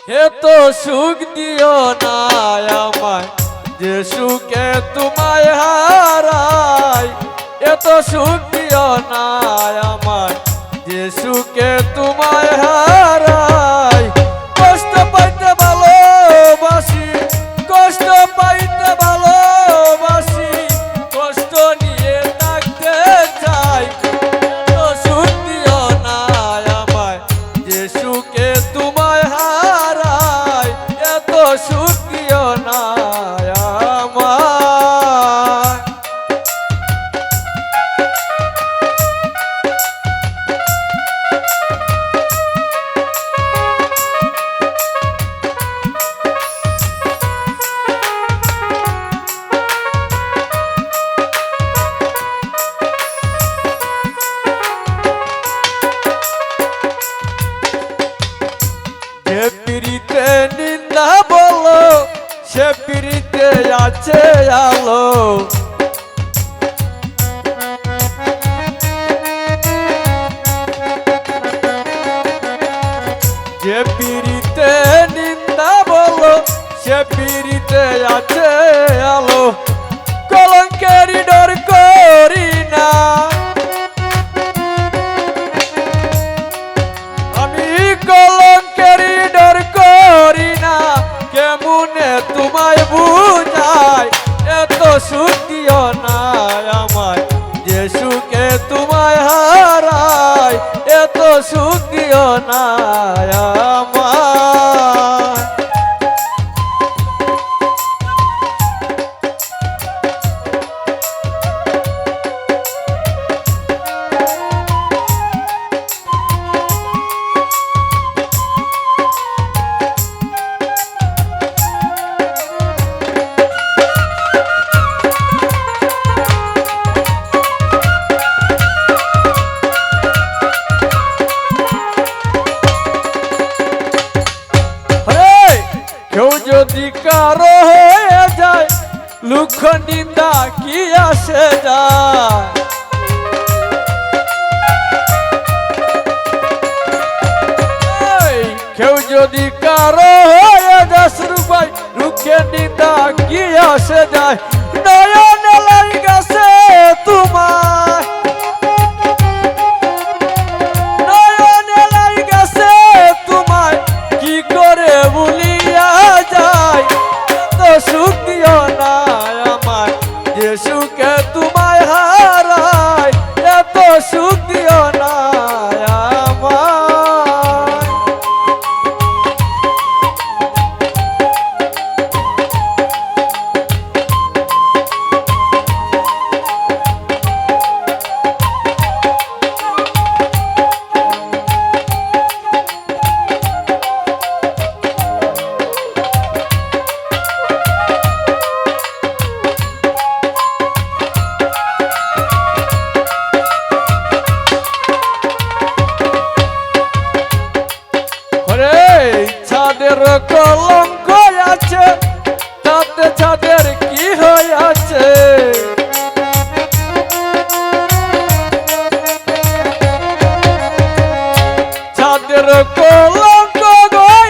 এত সুখ দিও না আমায় যে সুখে তোমায় হারাই। এত সুখ দিও না আমায় যে সুখে তোমায় হারাই। কষ্ট পাইতে ভালোবাসি, কষ্ট পাইতে ভালোবাসি, কষ্ট নিয়ে থাকতে চাই। এত সুখ দিও না আমায় যে সুখে তোমায় হারাই। এত সুখ দিও না আমায়। যে পিড়িতে নিন্দা বলো সে পিড়িতে আছে আলো। যে পিড়িতে নিন্দা বলো সে পিড়িতে আছে আলো। কলঙ্কের ডর করি না আমি, কলঙ্কের ডর করি না। কেমনে তোমায় বুঝাই এত সুখ দিও না আমায় যে সুখে তোমায় হারাই। এত সুখ দিও না আমায়। কেউ যদি কারো হয়ে যায় লুখ নিন্দা কি আসে যায়। কেউ যদি কারো হয়ে যায় সুরবাই লুখে নিন্দা কি আসে যায়। নয়ন লাগাছে তোমার, নয়ন লাগাছে তোমার কি করে ভুলিয়া যায়। এত সুখ দিও না আমায় যে সুখে তোমায় হারাই। এত সুখ দিও না আমায়। ছাদের কলঙ্ক আছে তাতে ছাদের কি হয়েছে। ছাদের কলঙ্ক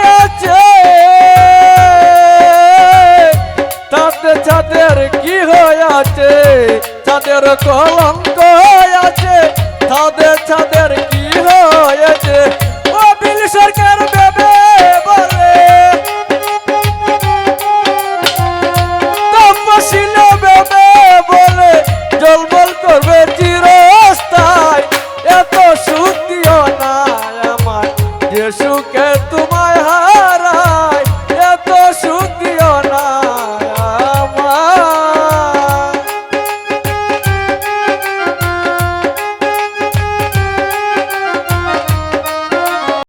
গেছে তাতে ছাদের কি হয়েছে। ছাদের কলঙ্ক আছে তাতে ছাদের কি হয়েছে। অবিল সরকার ভেবে বলে তপশিল ভেবে বলে জলমল করবে চিরস্থায়ী। এত সুখ দিও না আমায় যে সুখে তোমায়